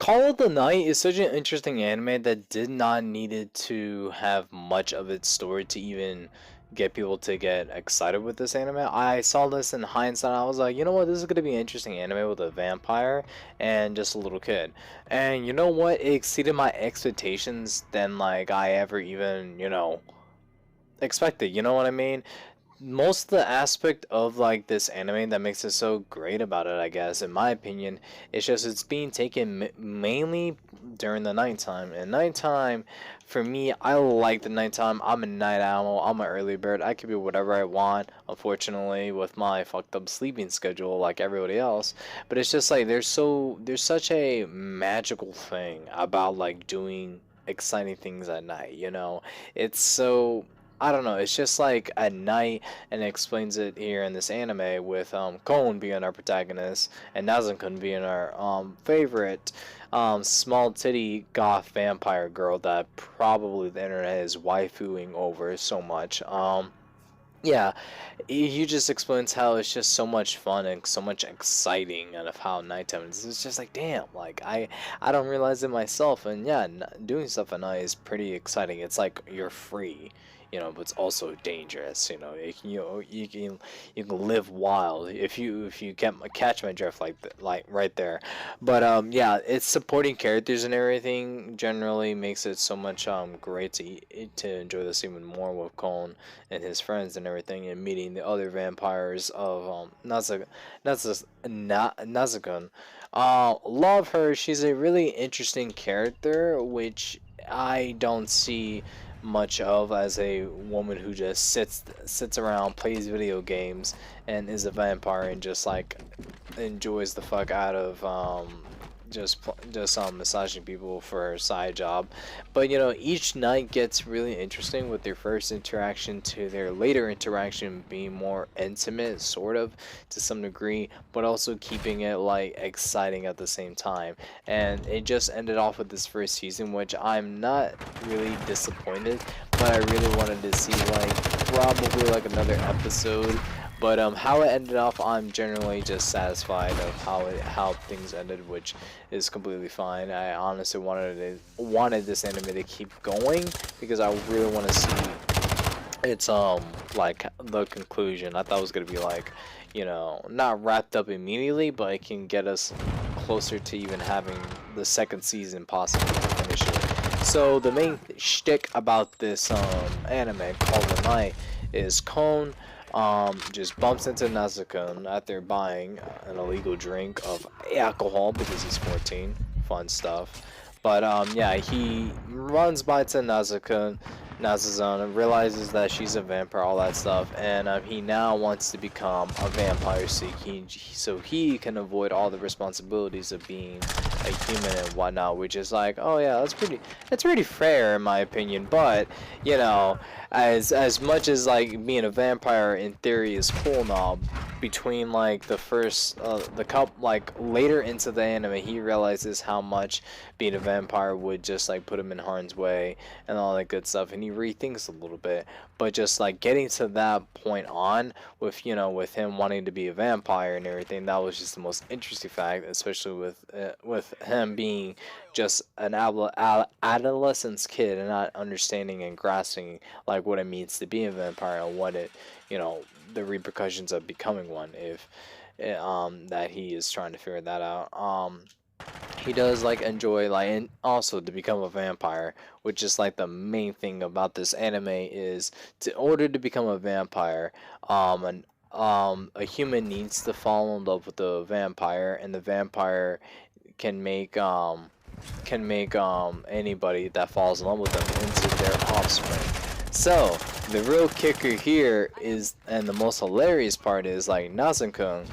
Call of the Night is such an interesting anime that did not needed to have much of its story to even get people to get excited with this anime. I saw this in hindsight. I was like, you know what, this is gonna be an interesting anime with a vampire and just a little kid. And you know what, it exceeded my expectations than like I ever even expected. You know what I mean? Most of the aspect of like this anime that makes it so great about it, I guess, in my opinion, is just it's being taken mainly during the nighttime. And nighttime, for me, I like the nighttime. I'm a night owl. I'm an early bird. I can be whatever I want. Unfortunately, with my fucked up sleeping schedule, like everybody else. But it's just like there's such a magical thing about like doing exciting things at night. It's so I don't know. It's just like at night, and it explains it here in this anime with Kon being our protagonist and Nazakun being our favorite small titty goth vampire girl that probably the internet is waifuing over so much. Yeah, he just explains how it's just so much fun and so much exciting, and of how nighttime is. It's just like, damn, like I don't realize it myself, and yeah, doing stuff at night is pretty exciting. It's like you're free, but it's also dangerous. You can live wild if you catch my drift, like right there. But yeah, it's supporting characters and everything generally makes it so much great to enjoy this even more with Kon and his friends and everything, and meeting the other vampires of Nazakun. Love her. She's a really interesting character, which I don't see much of as a woman who just sits around, plays video games, and is a vampire and just like enjoys the fuck out of just massaging people for her side job. But each night gets really interesting, with their first interaction to their later interaction being more intimate, sort of, to some degree, but also keeping it like exciting at the same time. And it just ended off with this first season, which I'm not really disappointed, but I really wanted to see like probably like another episode. But how it ended off, I'm generally just satisfied of how things ended, which is completely fine. I honestly wanted this anime to keep going, because I really want to see its like the conclusion. I thought it was gonna be like, not wrapped up immediately, but it can get us closer to even having the second season possibly to finish it. So the main shtick about this anime called The Night is Kon just bumps into Nazakun after buying an illegal drink of alcohol because he's 14. Fun stuff. But yeah, he runs by to Nazazun, and realizes that she's a vampire, all that stuff, and he now wants to become a vampire so he can avoid all the responsibilities of being a human and whatnot, which is like, oh yeah, that's pretty fair in my opinion. But as much as like being a vampire in theory is cool now, between like the first like later into the anime, he realizes how much being a vampire would just like put him in harm's way and all that good stuff, and he rethinks a little bit. But just like getting to that point on with with him wanting to be a vampire and everything, that was just the most interesting fact, especially with him being just an adolescent kid and not understanding and grasping like what it means to be a vampire, and what it the repercussions of becoming one, if that he is trying to figure that out. He does like enjoy like, and also to become a vampire, which is like the main thing about this anime, is in order to become a vampire, a human needs to fall in love with the vampire, and the vampire can make anybody that falls in love with them into their offspring. So the real kicker here is, and the most hilarious part is, like, Nazakun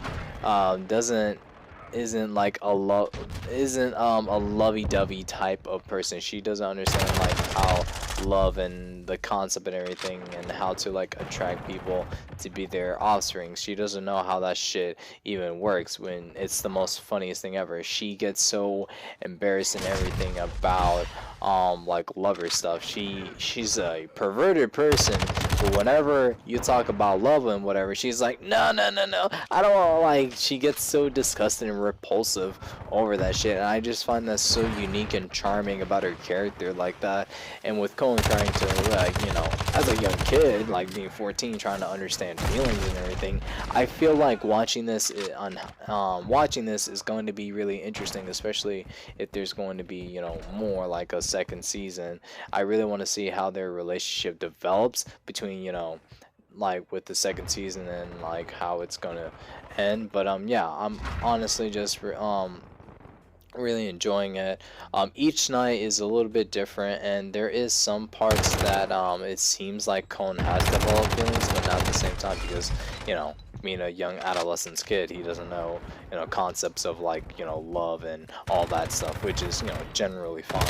isn't like a lovey-dovey type of person. She doesn't understand like how love and the concept and everything, and how to like attract people to be their offspring. She doesn't know how that shit even works, when it's the most funniest thing ever. She gets so embarrassed and everything about like lover stuff. She's a perverted person, But whenever you talk about love and whatever, she's like, no, no, no, no, I don't want. Like, she gets so disgusted and repulsive over that shit, and I just find that so unique and charming about her character like that. And with Cohen trying to, like, you know, as a young kid, like being 14, trying to understand feelings and everything, I feel like watching this watching this is going to be really interesting, especially if there's going to be, you know, more like a second season. I really want to see how their relationship develops between, you know, like with the second season and like how it's gonna end. But yeah, I'm honestly just really enjoying it. Each night is a little bit different, and there is some parts that it seems like Cone has developed feelings, but not at the same time, because, you know, being a young adolescent kid, he doesn't know, you know, concepts of like, you know, love and all that stuff, which is, you know, generally fine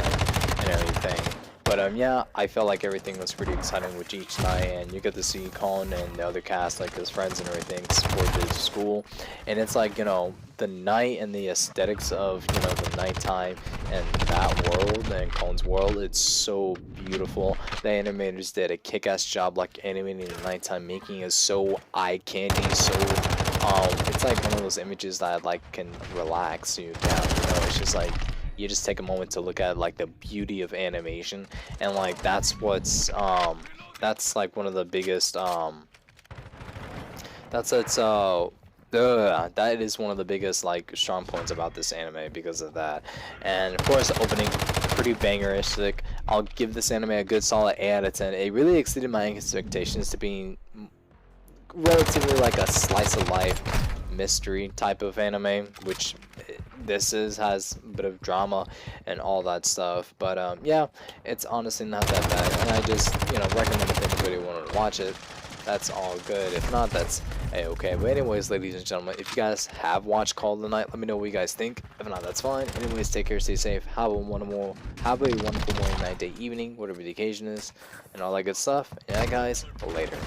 and everything. But yeah, I felt like everything was pretty exciting with each night, and you get to see Colin and the other cast, like his friends and everything, support his school, and it's like, you know, the night and the aesthetics of, you know, the nighttime and that world and Colin's world, it's so beautiful. The animators did a kick-ass job, like animating the nighttime, making it so eye candy, so it's like one of those images that like can relax you down, you know. It's just like you just take a moment to look at like the beauty of animation, and like that's like one of the biggest that is one of the biggest like strong points about this anime, because of that. And of course, the opening, pretty bangeristic. I'll give this anime a good solid 8 out of 10. It really exceeded my expectations to being relatively like a slice of life mystery type of anime, which this has a bit of drama and all that stuff. But yeah, it's honestly not that bad, and I just, you know, recommend if anybody wanted to watch it. That's all good. If not, that's okay. But anyways, ladies and gentlemen, if you guys have watched Call of the Night, let me know what you guys think. If not, that's fine. Anyways, take care, stay safe, have a wonderful morning, night, day, evening, whatever the occasion is, and all that good stuff. Yeah, guys, later.